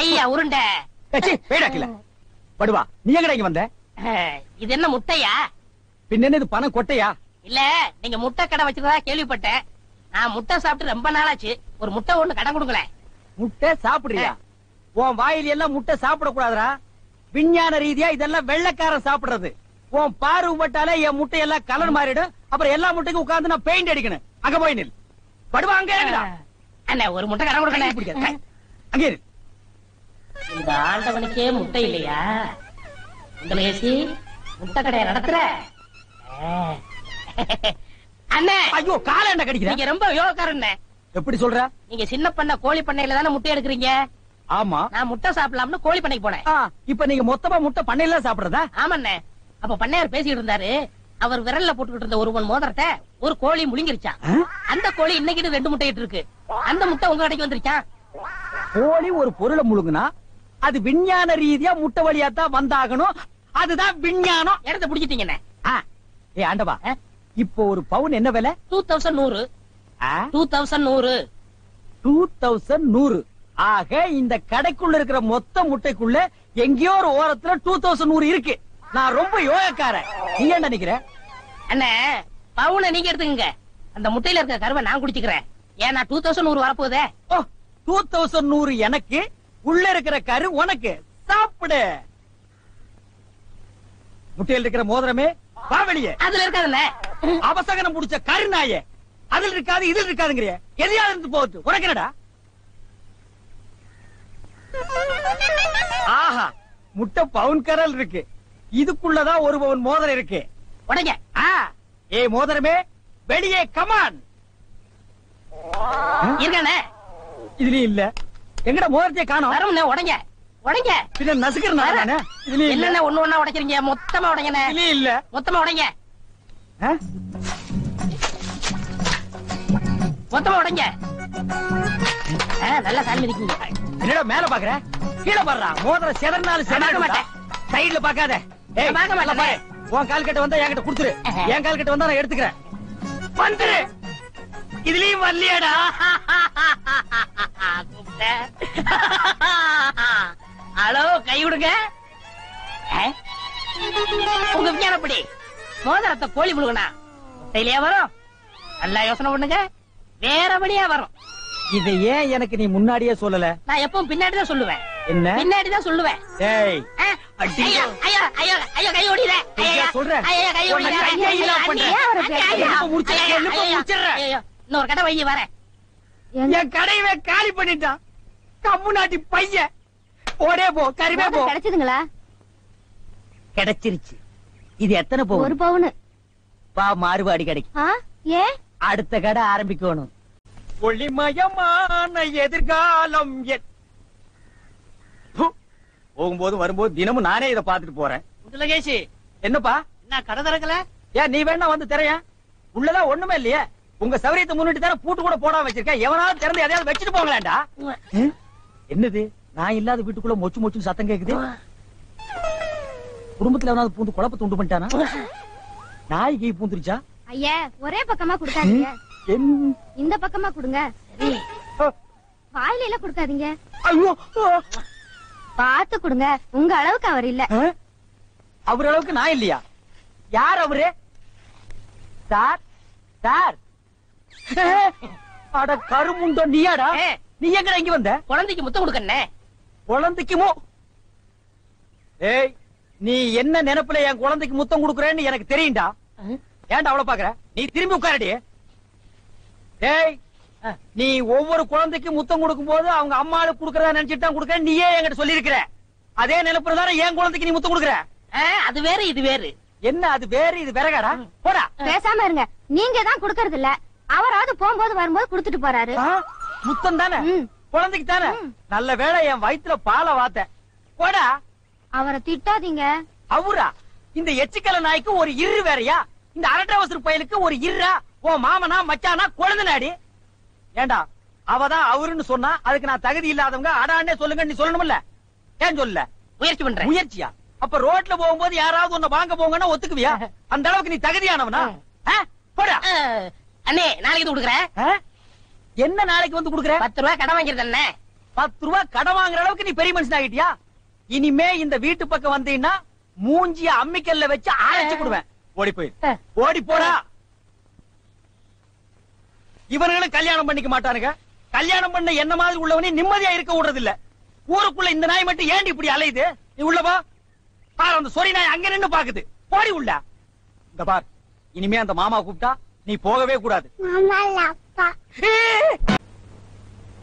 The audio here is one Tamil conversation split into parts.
ஐயா உருண்டை வேடாக்கல படுவா. நீ எங்கடா இங்க வந்த? இது என்ன முட்டையா? பின்ன இது பணம் கொட்டையா? இல்ல நீங்க முட்டை கடை வச்சிருந்தா கேள்விப்பட்டேன். நான் முட்டை சாப்பிட்டு ரொம்ப நாளாச்சு. ஒரு முட்டை ஒண்ணு கடன் கொடுங்களேன். முட்டை சாப்பிடுறியா? உன் வாயில எல்லாம் முட்டை சாப்பிட கூடாதுடா. விஞ்ஞான ரீதியா இதெல்லாம் வெள்ளைக்காரன் சாப்பிடுறது. உன் பார்வை பட்டாலே என் முட்டை எல்லாம் கலர் மாறிடும். அப்புறம் எல்லா முட்டைக்கும் உட்கார்ந்து நான் பெயிண்ட் அடிக்கணும். அங்க போய் நில். படுவா அங்க அண்ணா ஒரு முட்டை கடன் கொடுக்கணும். அங்கே இரு. இந்த ஆண்டவனுக்கே முட்டை இல்லையா? உங்களுக்கு முட்டை கடையை நடத்துற அண்ணே. ஐயோ கால என்ன கடிக்கிற? நீங்க ரொம்ப யோகக்காரன். எப்படி சொல்ற? நீங்க சின்ன பண்ண கோழி பண்ணையில தானே முட்டை எடுக்கிறீங்க? ஆமா. நான் முட்டை சாப்பிடலாம்னு கோழி பண்ணைக்கு போனேன். இப்ப நீங்க மொத்தமா முட்டை பண்ணையில சாப்பிடுறதா? ஆமாண்ணே. அப்ப பண்ணையார் பேசிட்டு இருந்தாரு. அவர் விரல்ல போட்டுக்கிட்டு இருந்த ஒரு மோதிரத்தை ஒரு கோழி முழுங்கிருச்சான். அந்த கோழி இன்னைக்கு 2 முட்டை இருக்கு. அந்த முட்டை உங்க கடைக்கு வந்துருச்சான். கோழி ஒரு பொருளை முழுங்குனா அது விஞ்ஞான ரீதியா முட்டை வழியா தான் வந்தாகணும். அதுதான் விஞ்ஞானம். இடத்த புடிச்சிட்டீங்கண்ணே. ஏ ஆண்டவா, இப்போ ஒரு பவுன் என்ன விலை? 2100. 2100. 2100. ஆக இந்த கடைக்குள்ள இருக்கிற மொத்த முட்டைக்குள்ள எங்கேயோ ஒரு ஓரத்துல 2100 இருக்கு. நான் ரொம்ப யோகக்காரன். நீ என்ன நினைக்கிற? அண்ணே பவுனை நீங்க எடுத்துக்கங்க. அந்த முட்டையில இருக்க கருவை நான் குடிச்சுக்கிறேன். ஏன்னா 2100 வரப்போதே. 2100 எனக்கு, உள்ள இருக்கிற கரு உனக்கு. சாப்பிடு. முட்டையில் இருக்கிற மோதிரமே வா வெளியே. அதுல இருக்காதுல்ல அவசகனம் முடிச்ச கரு நாயே. அதுல இருக்காது இதுல இருக்காதுங்கிற. எதையாவது இருந்து போகுது. உனக்கு என்னடா? ஆஹா, முட்டை பவுன் கரல் இருக்கு. இதுக்குள்ளதான் ஒரு பவுன் மோதிரம் இருக்கு. உடைங்க. ஏ மோதிரமே வெளியே கமான். இருக்கானே இதுலயும் இல்ல. எங்கட மோதிரத்தை காணோம். வரும்ண்ணே. உடைங்க உடைங்க. பின்ன நசுக்கிறேன். இதுலயும் என்னென்ன ஒண்ணு ஒண்ணா உடைக்கிறீங்க? மொத்தமா உடைங்கண்ணே. இதுலயும் இல்ல. மொத்தமா உடைங்க. மொத்தமா உடைங்க. நல்லா சாமி இருக்கீங்க. என்னடா மேல பாக்குற? கீழே பாடுறா. மோதிரம் செதறினாலும் செதற மாட்டேன். சைடுல பாக்காத. உன் கால் கட்ட வந்தா என்கிட்ட குடுத்துரு. என் கால் கட்ட வந்தா நான் எடுத்துக்கிறேன். வந்துரு. இதுலயும் வரலையாடா? ஹலோ, கை விடுங்க. உங்க விஞ்ஞானப்படி மோதிரத்தை கோழி முழுகனா முட்டையிலேயே வரும். நல்லா யோசனை பண்ணுங்க. வேற வழியா வரும். இதை ஏன் எனக்கு நீ முன்னாடியே சொல்லல? நான் எப்பவும் பின்னாடிதான் சொல்லுவேன். என்ன? பின்னாடிதான் சொல்லுவேன். ஏய் ஐயோ ஐயோ ஐயோ ஐயோ கை ஓடிற. ஐயோ சொல்றேன். ஐயோ கை ஓடிற. இன்னொரு கடை வைய வரேன். என் கடையவே காலி பண்ணிட்டான். கம்முனாட்டி பையன். ஓடே போ. கறிவே போ. கிடைச்சதுங்களா? கிடைச்சிருச்சு. இது எத்தனை பவுன்? 1 பவுன். பா மாறுபாடி கிடைக்கும். ஏன்? அடுத்த கடை ஆரம்பிக்கணும். ஒளிமயமான எதிர்காலம். போகும்போது வரும்போது தினமும் நானே இதை பாத்துட்டு போறேன். முதலகேசி என்னப்பா? என்ன கடை திறக்கல? ஏன் நீ வேணா வந்து திரையா? உள்ளதான் ஒண்ணுமே இல்லையே. உங்க சௌரியத்தை முன்னிட்டு தானே பூட்டு கூட போடாம வச்சிருக்கேன். எவனாவது திறந்து எதையாவது வச்சுட்டு போங்களேன்டா. என்னது நான் இல்லாத வீட்டுக்குள்ள மொச்சு மொச்சு சத்தம் கேக்குது. குடும்பத்துல எவனாவது பூந்து குழப்பத்தை உண்டு பண்ணிட்டானா? நாய்க்கு பூந்துருச்சா? ஐயா ஒரே பக்கமா கொடுக்காதீங்க. இந்த பக்கமா கொடுங்க. வாயில எல்லாம் கொடுக்காதீங்க. ஐயோ பாத்து கொடுங்க. உங்க அளவுக்கு அவர் இல்ல. அவர் அளவுக்கு நான் இல்லையா? யார் அவரு? Sir sir. அட கருமுண்டோ நீயாடா? நீ எங்கடா இங்க வந்த? குழந்தைக்கு முத்தம் கொடுக்கண்ணே. குழந்தைக்குமோ? ஏய் நீ என்ன நினைப்புல என் குழந்தைக்கு முத்தம் கொடுக்கறேன்னு எனக்கு தெரியும்டா. ஏன்டா அவ்வளவு பாக்குற? நீ திரும்பி உட்காரடி. ஏய் நீ ஒவ்வொரு குழந்தைக்கு முத்தம் கொடுக்கும் போது அவங்க அம்மாளுக்கு கொடுக்கறதா நினைச்சிட்டு தான் கொடுக்க. நீயே என்கிட்ட சொல்லி இருக்கிற. அதே நினைப்புல தானே என் குழந்தைக்கு நீ முத்தம் கொடுக்கற. அது வேறு இது வேறு. என்ன அது வேறு இது வேறகாடா? போடா. பேசாம இருங்க. நீங்க தான் கொடுக்கறது இல்ல. அவராவது போகும்போது வரும்போது கொடுத்துட்டு போறாரு. முத்தம் தானே குழந்தைக்கு தானே. நல்ல வேளை என் வயிற்றுல பாலை வாத்த. போடா. அவரை திட்டாதீங்க. அவரா? இந்த எச்சிக்கல நாய்க்கு ஒரு இரு வேறையா? இந்த அரட்டவசர் பயலுக்கு ஒரு இருரா? ஓ மாமனா மச்சானா குழந்தை நாடி. ஏண்டா அவதான் அவருன்னு சொன்னா அதுக்கு நான் தகுதி இல்லாதவங்க அடான்னே சொல்லுங்க நீ சொல்லணும்ல. ஏன் சொல்ல? முயற்சி பண்றேன். முயற்சியா? அப்ப ரோட்ல போகும்போது யாராவது உன்னை வாங்க போங்கன்னா ஒத்துக்குவியா? அந்த அளவுக்கு நீ தகுதியானவனா? போடா. அண்ணே நாளைக்கு கொடுக்குறேன். என்ன நாளைக்கு வந்து கொடுக்குற? 10 ரூபாய் கடன் வாங்கிருந்தே. 10 ரூபாய் கடன் வாங்குற அளவுக்கு நீ பெரிய மனுஷன் ஆகிட்டியா? இனிமே இந்த வீட்டு பக்கம் வந்தீங்கன்னா மூஞ்சிய அம்மிக்கல்ல வச்சு அரைச்சு விடுவேன். ஓடி போய் ஓடி போடா. இவர்களும் கல்யாணம் பண்ணிக்க மாட்டானுங்க. கல்யாணம் பண்ண என்ன மாதிரி உள்ளவனே நிம்மதியா இருக்க விடுறது இல்ல. ஊருக்குள்ள இந்த நாய் மட்டும் ஏண்டி இப்படி அலையுது? நீ உள்ளவா பாரு, அந்த சொறி நாய் அங்க நின்னு பாக்குது. போடி உள்ள. இந்த பார், இனிமே அந்த மாமா கூப்பிட்டா நீ போகவே கூடாது.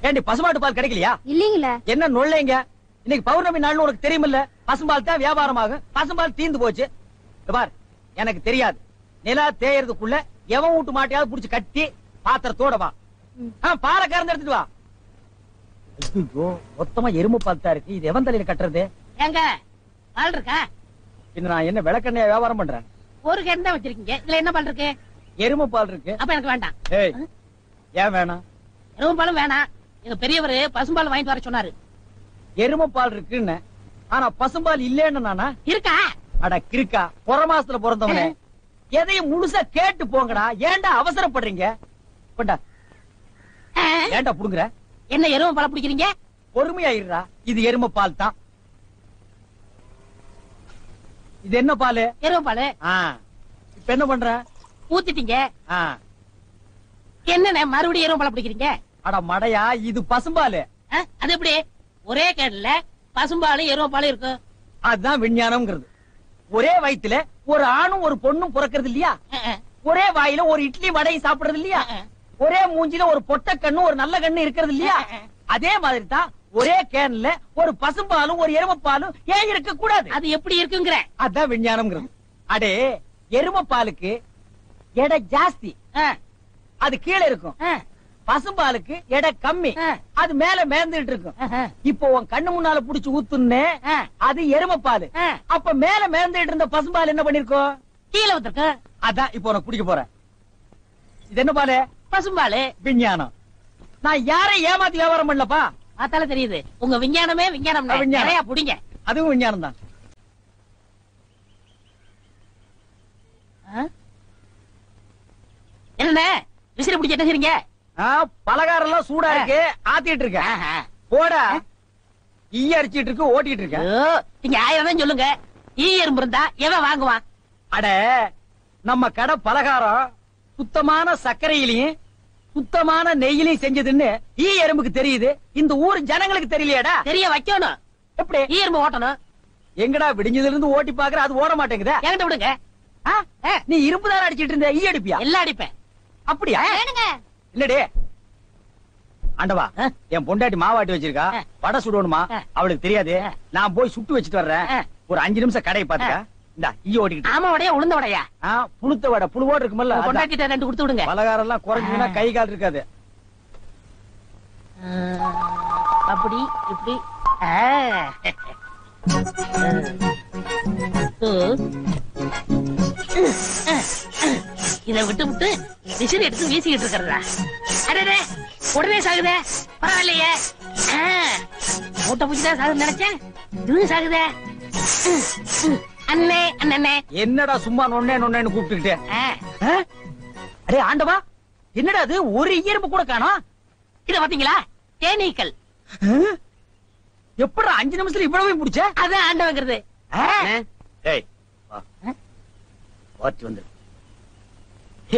ஏண்டி பசுமாட்டு பால் கிடைக்கலையா? இல்லீங்களே. என்ன நொல்லைங்க? இன்னைக்கு பௌர்ணமி நாள்னு உனக்கு தெரியுமில்ல? பசும்பால் தான் வியாபாரமாகும். பசும்பால் தீந்து போச்சு. இந்த பார், எனக்கு தெரியாது. நிலா தேயறதுக்குள்ள எவன் வீட்டு மாட்டையாவது புடிச்சு கட்டி பாத்திரத்தோட வா. பாலை கறந்து எடுத்துட்டு வா. ஐயோ, மொத்தமா எருமை பால் தான் இருக்கு. இது எவன் தலையில கட்டுறது? ஏங்க பால் இருக்கா? இந்த நான் என்ன விளக்கெண்ணெய் வியாபாரம் பண்றேன்? ஒரு கேன் தான் வச்சிருக்கீங்க. இதுல என்ன பால் இருக்கு? எருமை பால் இருக்கு. அப்ப எனக்கு வேண்டாம். ஏய், ஏன் வேணாம்? எருமை பாலும் வேணாம். எங்க பெரியவரு பசும்பால் வாங்கிட்டு வர சொன்னாரு. எருமை பால் இருக்குன்னு, ஆனா பசும்பால் இல்லன்னு நானா? இருக்கா? அட கிறுக்கா, புற மாசத்துல பிறந்தவனே, எதையும் முழுசா கேட்டு போங்கடா. ஏன்டா அவசரப்படுறீங்க? கொண்டா. ஏன்டா புடுங்குற? என்ன எருமை பால் பிடிக்கிறீங்க? பொறுமையா இருடா. இது எருமை பால் தான். இது என்ன பால்? எருமை பால். இப்ப என்ன பண்ற? ஊத்திட்டீங்க. ஆ. என்னண்ணே மறுபடியும் எருமை பால் பிடிக்கிறீங்க? அட மடையா, இது பசும்பால். அது எப்படி ஒரே கேன்ல பசும்பாலும் எருமை பாலும் இருக்கு? அதுதான் விஞ்ஞானம்ங்கிறது. ஒரே வயித்துல ஒரு ஆணும் ஒரு பொண்ணும் பிறக்கிறது இல்லையா? ஒரே வாயில ஒரு இட்லி வடையும் சாப்பிடுறது இல்லையா? ஒரே மூஞ்சில ஒரு பொட்ட கண்ணு ஒரு நல்ல கண்ணு இருக்கிறது இல்லையா? அதே மாதிரி தான் ஒரே கேன்ல ஒரு பசும்பாலும் ஒரு எருமைப்பாலும் ஏன் இருக்க கூடாது? அது எப்படி இருக்குங்கிற? அதான் விஞ்ஞானம்ங்கிறது. அடே, எருமைப்பாலுக்கு எடை ஜாஸ்தி, அது கீழே இருக்கும். பசும்பாலுக்கு எடை கம்மி, அது மேல மேந்துட்டு இருக்கும். இப்போ உன் கண்ணு முன்னால புடிச்சு ஊத்துன்னு, அது எருமைப்பால். அப்ப மேல மேந்துட்டு இருந்த பசும்பால் என்ன பண்ணிருக்கோம்? கீழே வந்துருக்கு. அதான் இப்போ உனக்கு குடிக்க போறேன். இது என்ன பாலு? பசும்பாலு. விஞ்ஞானம். நான் யாரையும் ஏமாத்தி வியாபாரம் பண்ணலப்பா. அதால தெரியுது உங்க விஞ்ஞானமே விஞ்ஞானம். நிறைய புடிங்க. அதுவும் விஞ்ஞானம் தான். என்ன விசிறி பிடிச்ச என்ன செய்றீங்க? பலகாரம் எல்லாம் சூடா இருக்கு, ஆத்திட்டு இருக்கேன். போடா. ஈ அரிச்சிட்டு இருக்கு, ஓட்டிட்டு இருக்கேன். நீங்க 1000 தான் சொல்லுங்க. ஈ எறும்பு இருந்தா எவன் வாங்குவான்? அட, நம்ம கடை பலகாரம் சுத்தமான சர்க்கரையிலையும் சுத்தமான நெய்யிலையும் செஞ்சதுன்னு ஈ எறும்புக்கு தெரியுது. இந்த ஊர் ஜனங்களுக்கு தெரியலையாடா? தெரிய வைக்கணும். எப்படி? ஈ எறும்பு ஓட்டணும். எங்கடா விடிஞ்சதுல இருந்து ஓட்டி பாக்குற, அது ஓட மாட்டேங்குதா? என்கிட்ட விடுங்க. நீ இரும்பு தானே அடிச்சிட்டு இருந்த, ஈ அடிப்பியா? எல்லாம் அடிப்பேன். அப்படியா? வேணுங்க. இல்லடே ஆண்டவா, என் பொண்டாட்டி மாவாட்டி வச்சிருக்கா, வடை சுடணுமா? அவளுக்கு தெரியாது. நான் போய் சுட்டு வச்சிட்டு வர்றேன். ஒரு 5 நிமிஷம் கடையை பாத்துக்க. இந்த ஈ ஓட்டிக்கிட்டு. ஆமா வடையா உளுந்த வடையா? புளுத்த வடை, புழுவோடு இருக்குமல்ல. பொண்டாட்டிட்ட 2 கொடுத்து விடுங்க. பலகாரம் எல்லாம் குறைஞ்சுன்னா கை கால் இருக்காது. அப்படி இப்படி. இத விட்டு விட்டு விசிறி எடுத்து வீசிக்கிட்டு இருக்கிறதா? அடடே, உடனே சாகுதே. பரவாயில்லையே. மூட்டை பூச்சிதான் சாகுது நினைச்சேன். இதுவும் சாகுதே. அண்ணே அண்ணே. என்னடா சும்மா நொண்ணே நொண்ணேன்னு கூப்பிட்டுக்கிட்டே? அடே ஆண்டவா, என்னடா அது? ஒரு இயற்பு கூட காணோம். இத பாத்தீங்களா? தேனீக்கள். எப்படா 5 நிமிஷத்துல இவ்வளவு பிடிச்ச? அதான் ஆண்டவங்கிறது.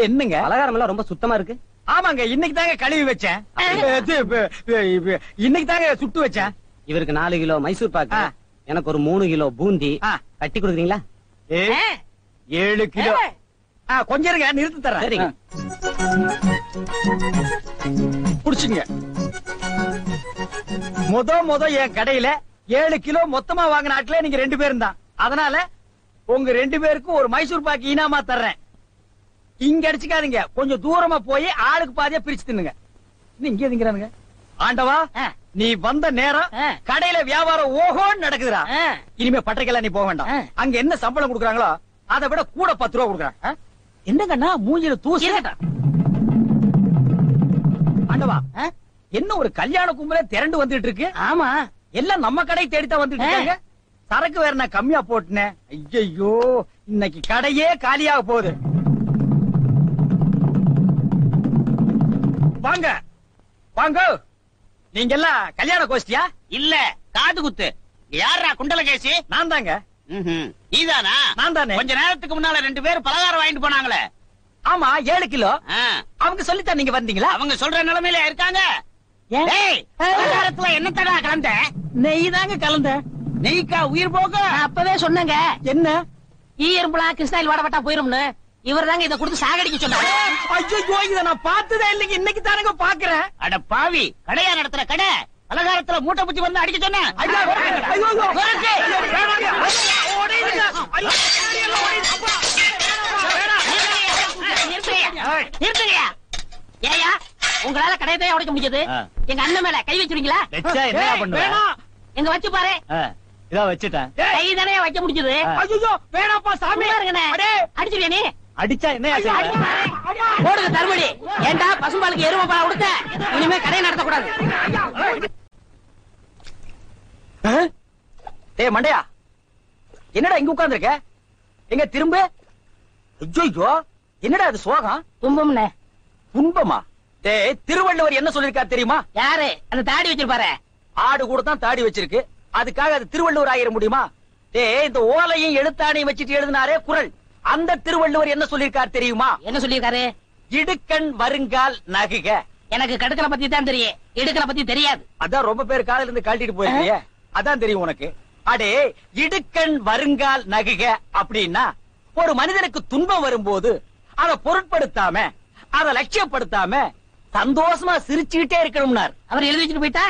என்னங்க பலகாரம் எல்லாம் ரொம்ப சுத்தமா இருக்கு. ஆமாங்க, இன்னைக்கு தாங்க கழுவி வச்சேன். இன்னைக்கு தாங்க சுட்டு வச்சேன். இவருக்கு 4 கிலோ மைசூர் பாக்கு, எனக்கு ஒரு 3 கிலோ பூந்தி கட்டி கொடுக்குறீங்களா? 7 கிலோ. கொஞ்சம் இருங்க, நிறுத்தி தரேன். சரிங்க. புடிச்சுங்க. முத என் கடையில 7 கிலோ மொத்தமா வாங்கின ஆட்களே நீங்க 2 பேரும் தான். அதனால உங்க 2 பேருக்கும் ஒரு மைசூர் பாக்கு இனாமா தர்றேன். இங்க அடிச்சுக்காதீங்க, கொஞ்சம் தூரமா போய் ஆளுக்கு பாதியா பிரிச்சு தின்னுங்க. இங்க திங்கிறானுங்க. ஆண்டவா, நீ வந்த நேரம் கடையில வியாபாரம் ஓஹோன்னு நடக்குதுடா. இனிமே பட்டறைக்கெல்லாம் நீ போக வேண்டாம். அங்க என்ன சம்பளம் கொடுக்குறாங்களோ அதை விட கூட 10 ரூபா கொடுக்குறாங்க. என்னங்கண்ணா மூஞ்சில தூசி? ஆண்டவா, என்ன ஒரு கல்யாண கும்பல திரண்டு வந்துட்டு இருக்கு? ஆமா, எல்லாம் நம்ம கடை தேடித்தான் வந்துட்டு இருக்காங்க. சரக்கு வேற நான் கம்மியா போட்டுனேன். ஐயோ, இன்னைக்கு கடையே காலியாக போகுது. வாங்க வாங்க, நீங்க எல்லாம் கல்யாண கோஷ்டியா? இல்ல காது குத்து. யாரா குண்டலகேசி? நான் தாங்க. நீதானா? நான் தானே. கொஞ்ச நேரத்துக்கு முன்னால 2 பேரும் பலகாரம் வாங்கிட்டு போனாங்களே. ஆமா 7 கிலோ. அவங்க சொல்லித்தான் நீங்க வந்தீங்களா? அவங்க சொல்ற நிலைமையில இருக்காங்க. பலகாரத்துல என்ன தடா கலந்த? நெய் தாங்க கலந்த. நெய்க்கா உயிர் போக? அப்பவே சொன்னங்க. என்ன? ஈயம்புலா கிருஷ்ணாயில் வாடப்பட்டா போயிரும்னு. இவர் தாங்க இதை கொடுத்து சாகடிக்க சொன்னாரு. ஐயோ இத நான் பார்த்ததே இல்லைங்க. இன்னைக்கு தானங்க பாக்குறேன். அட பாவி, கடையா நடத்துற கடை பலகாரத்துல மூட்டை புத்தி வந்து அடிக்க சொன்ன. ஏயா உங்களால கடையத்தையே உடைக்க முடியாது. எங்க அண்ணன் மேல கை வச்சிருக்கீங்களா? எங்க வச்சு பாரு. இதான் வச்சுட்டேன். கை தானே வைக்க முடிஞ்சது. ஐயோ வேணாப்பா சாமி. அடிச்சிருவியா நீ? அடிச்சா என்ன போடுங்க தருமடி. ஏண்டா பசும்பாலுக்கு எருமை பால் கொடுத்த? இனிமே கடையை நடத்தக்கூடாது. டேய் மண்டையா, என்னடா இங்க உட்கார்ந்திருக்க? எங்க திரும்ப? ஐயோ என்னடா அது சோகம்? துன்பம்னே. துன்பமா? டேய் திருவள்ளுவர் என்ன சொல்லிருக்காரு தெரியுமா? யாரு அந்த தாடி வச்சிருப்பாரு? ஆடு கூட தான் தாடி வச்சிருக்கு. அதுக்காக அது திருவள்ளுவர் ஆயிர முடியுமா? டேய் இந்த ஓலையும் எழுத்தாணையும் வச்சிட்டு எழுதினாரே குறள், அந்த திருவள்ளுவர் என்ன சொல்லிருக்காரு தெரியுமா? என்ன சொல்லிருக்காரு? இடுக்கண் வருங்கால் நகுக. எனக்கு கடுக்கனை பத்தி தான் தெரியும், இடுக்கனை பத்தி தெரியாது. அதான் ரொம்ப பேர் காலையில இருந்து கழட்டிட்டு போயிருக்கிய, அதான் தெரியும் உனக்கு. அடே இடுக்கண் வருங்கால் நகுக அப்படின்னா ஒரு மனிதனுக்கு துன்பம் வரும்போது அதை பொருட்படுத்தாம, அதை லட்சியப்படுத்தாம சந்தோஷமா சிரிச்சுக்கிட்டே இருக்கணும்னார். அவர் எழுதி வச்சுட்டு போயிட்டா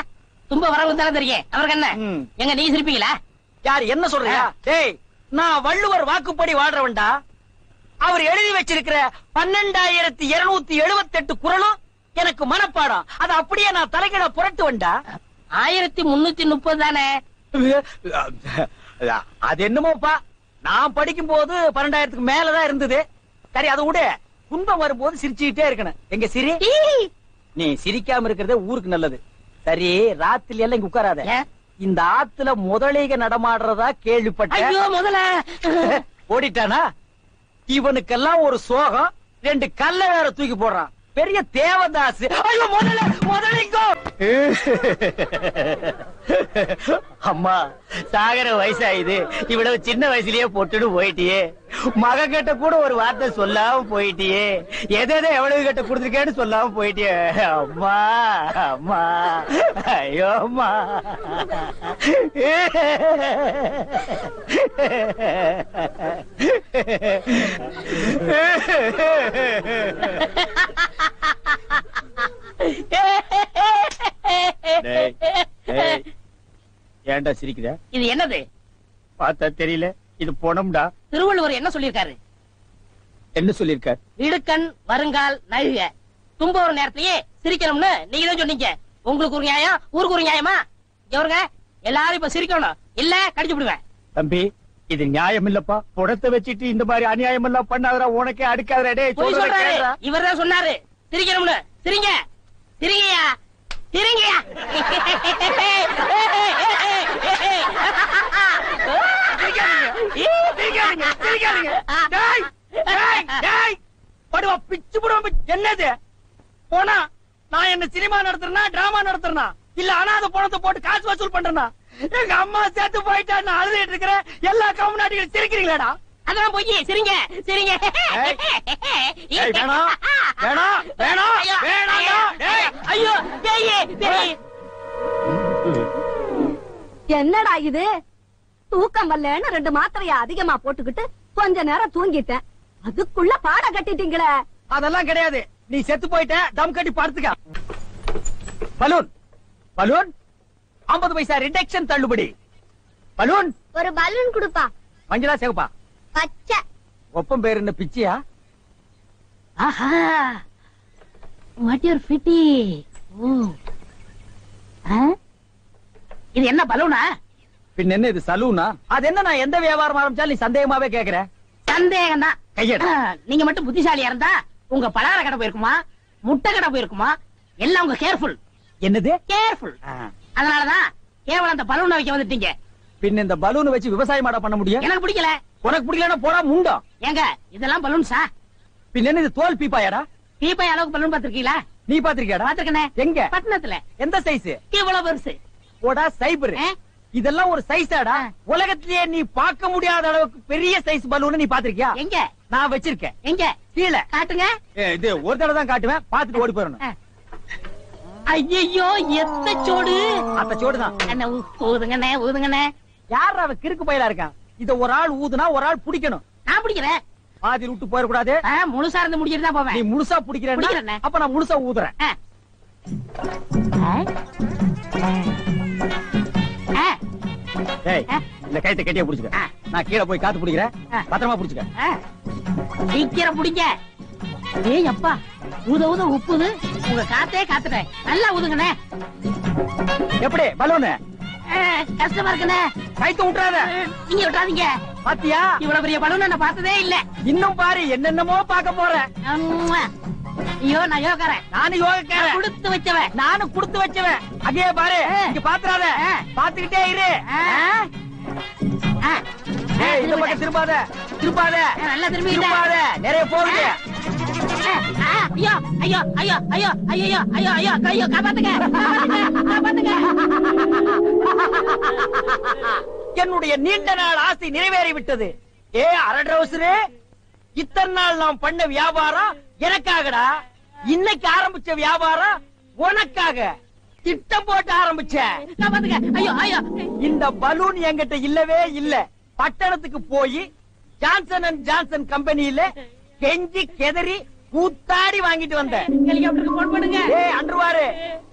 துன்பம் வரவும் தானே தெரியும். அவருக்கு என்ன? எங்க நீ சிரிப்பீங்களா? யார் என்ன சொல்றியா? டேய் நான் வள்ளுவர் வாக்குப்படி வாழ்றவன்டா. அவர் எழுதி வச்சிருக்கிற 12,278 குறளும் எனக்கு மனப்பாடம். அது அப்படியே நான் தலைகீழ புரட்டுவன்டா. 1330 தானே? அது என்னமோப்பா, நான் படிக்கும் போது 12,000க்கு மேலதான் இருந்தது. சரி அதை விட, துன்பம் வரும்போது சிரிச்சுக்கிட்டே இருக்கணும். எங்க சிரி? நீ சிரிக்காம இருக்கிறதே ஊருக்கு நல்லது. சரி ராத்திரி எல்லாம் இங்க உட்காராத. இந்த ஆத்துல முதலைக நடமாடுறதா கேள்விப்பட்டேன். ஐயோ முதல்ல ஓடிட்டானா? இவனுக்கெல்லாம் ஒரு சோகம், 2 கல்ல வேற தூக்கி போடுறான். பெரிய தேவதாஸ். ஐயோ முதல்ல முதலிங்கோ. அம்மா சாகர வயசாயுது, இவ்வளவு சின்ன வயசுலயே பொட்டுன்னு போயிட்டியே. மக கிட்ட கூட ஒரு வார்த்தை சொல்லாம போயிட்டியே. எதை எவ்வளவு கிட்ட கொடுத்துருக்கேன்னு சொல்லாம போயிட்டியே. அம்மா அம்மா ஐயோ அம்மா. ஏன்டா சிரிக்கிற? இது என்னது? பார்த்தா தெரியல, இது போனம்டா. திருவள்ளுவர் என்ன சொல்லிருக்காரு? என்ன சொல்லிருக்காரு? இடுக்கண் வருங்கால் நகுக. துன்ப ஒரு நேரத்திலேயே சிரிக்கணும்னு நீங்க தான் சொன்னீங்க. உங்களுக்கு ஒரு நியாயம், ஊருக்கு ஒரு நியாயமா? எவருங்க எல்லாரும் இப்ப சிரிக்கணும், இல்ல கடிச்சு விடுவேன். தம்பி இது நியாயம் இல்லப்பா. புடத்தை வச்சிட்டு இந்த மாதிரி அநியாயம் எல்லாம் பண்ணாதரா, உனக்கே அடுக்காதரா. இவர் தான் சொன்னாரு சிரிக்கணும்னு. சிரிங்க சிரிங்கயா சிரிங்கயா. என்னது போனா? நான் என்ன சினிமா நடத்துறேனா டிராமா நடத்துறேனா இல்ல அனாதை பணத்தை போட்டு காசு வசூல் பண்றேனா? எங்க அம்மா சேர்த்து போயிட்டா நான் அழுதுட்டு இருக்கிறேன். எல்லா கம்யூனிட்டிகளும் சிரிக்கிறீங்களாடா? அதான் போய் சிரிங்க சிரிங்க. வேணாம் வேணாம் வேணாம் வேணாம். ஐயோ என்னடா இது? தூக்கம் வரலன்னு 2 மாத்திரைய அதிகமா போட்டுக்கிட்டு கொஞ்ச நேரம் தூங்கிட்டேன். அதுக்குள்ள பாட கட்டிட்டீங்களே. அதெல்லாம் கிடையாது, நீ செத்து போயிட்ட. தம் கட்டி படுத்துக்க. பலூன் பலூன் 50 பைசா ரிடக்ஷன் தள்ளுபடி. பலூன் ஒரு பலூன் கொடுப்பா. மஞ்சளா சிவப்பா? பச்சை. ஒப்பம் பேரு என்ன பிச்சியா? ஆஹா வாட் யூர் ஃபிட்டி. இது என்ன பலூனா? பின் என்ன இது சலூனா? அது என்ன, நான் எந்த வியாபாரம் ஆரம்பிச்சாலும் நீ சந்தேகமாவே கேக்குற. சந்தேகம் தான். கையெடு. நீங்க மட்டும் புத்திசாலியா இருந்தா உங்க பலகார கடை போயிருக்குமா, முட்டை கடை போயிருக்குமா, எல்லாம் உங்க கேர்ஃபுல். என்னது கேர்ஃபுல்? அதனாலதான் கேவலம் அந்த பலூனை வைக்க வந்துட்டீங்க. பின் இந்த பலூன் வச்சு விவசாயம் பண்ண முடியும்? எனக்கு பிடிக்கல. உனக்கு பிடிக்கலன்னா போடா முண்டம். ஏங்க இதெல்லாம் பலூன்ஸா? பின் என்ன இது தோல் பீப்பாயாடா? பீப்பாய் அளவுக்கு பலூன் பாத்திருக்கீங்களா? நீ பாத்திருக்கியாடா? பாத்துக்கண்ணே. எங்க? பட்டணத்துல. எந்த சைஸ்? இவ்வளவு பெருசு. போடா சைபர். இதெல்லாம் ஒரு சைஸாடா? உலகத்திலேயே நீ பார்க்க முடியாத அளவுக்கு பெரிய சைஸ் பலூன் நீ பாத்திருக்கியா? எங்க? நான் வச்சிருக்கேன். எங்க? கீழே காட்டுங்க. இது ஒரு தடவை தான் காட்டுவேன், பாத்துட்டு ஓடி போயிடணும். ஐயோ எத்த சோடு. அந்த சோடுதான். அண்ணா ஊதுங்கண்ணே, ஊதுங்கண்ணே. யார் அவ கிறுக்கு பயிலா இருக்கான்? இத ஒரு ஆள் ஊதுனா ஒரு ஆள் பிடிக்கணும். நான் பிடிக்கிறேன். பாதி விட்டு போயிடக்கூடாது. முழுசா இருந்து முடிச்சிட்டு தான் நீ போவேன். முழுசா பிடிக்கிறேன்னா பிடிக்கிறேண்ணே. அப்ப நான் முழுசா ஊதுறேன். டேய், இந்த கயித்தை கட்டியா புடிச்சுக்க. நான் கீழே போய் காத்து பிடிக்கிறேன். பத்திரமா புடிச்சுக்க. சீக்கிரம் பிடிங்க. ஏய் அப்பா, ஊத ஊத உப்புது. உங்க காத்தே காத்துட்டேன். நல்லா ஊதுங்கண்ணே. எப்படி பலூனு? கஷ்டமா இருக்குண்ணே. கைத்த விட்டுறாத. நீங்க விட்டாதீங்க. பாத்தியா? இவ்வளவு பெரிய பலூன் நான் பார்த்ததே இல்ல. இன்னும் பாரு, என்னென்னமோ பார்க்க போறேன். ஐயோ நான் யோகாரன். நானும் யோகக்காரன். கொடுத்து வச்சவன். நானும் கொடுத்து வச்சவன். அதே பாரு, இங்க பாத்துறாத. பாத்துக்கிட்டே இரு. ஏய், இந்த பக்கம் திரும்பாத. திரும்பாத. நல்லா திரும்பி திரும்பாத. நிறைய போகுது. ஐயோ ஐயோ ஐயோ ஐயோ ஐயோ ஐயோ ஐயோ ஐயோ காப்பாத்துங்க, காப்பாத்துங்க. என்னுடைய நீண்ட நாள் ஆசை நிறைவேறி விட்டது. ஏ அரட்ரவுசரு, இத்தனை நாள் நாம் பண்ண வியாபாரம் எனக்காகடா. இன்னைக்கு ஆரம்பிச்ச வியாபாரம் உனக்காக. திட்டம் போட்டு ஆரம்பிச்ச. காப்பாத்துங்க. ஐயோ ஐயோ. இந்த பலூன் என்கிட்ட இல்லவே இல்ல. பட்டணத்துக்கு போய் ஜான்சன் அண்ட் ஜான்சன் கம்பெனியில கெஞ்சி கெதறி கூத்தாடி வாங்கிட்டு வந்தேன். ஹெலிகாப்டருக்கு போன் பண்ணுங்க. ஏய் அன்றுவாரு,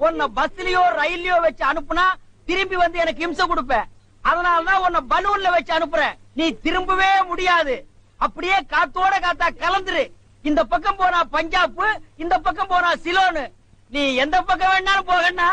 உன்னை பஸ்லயோ ரயில்லயோ வச்சு அனுப்புனா திரும்பி வந்து எனக்கு இம்சை கொடுப்பேன். அதனாலதான் உன்னை பலூன்ல வச்சு அனுப்புறேன். நீ திரும்பவே முடியாது. அப்படியே காத்தோட காத்தா கலந்துரு. இந்த பக்கம் போனா பஞ்சாப், இந்த பக்கம் போனா சிலோனு. நீ எந்த பக்கம் வேணாலும் போகண்ணா.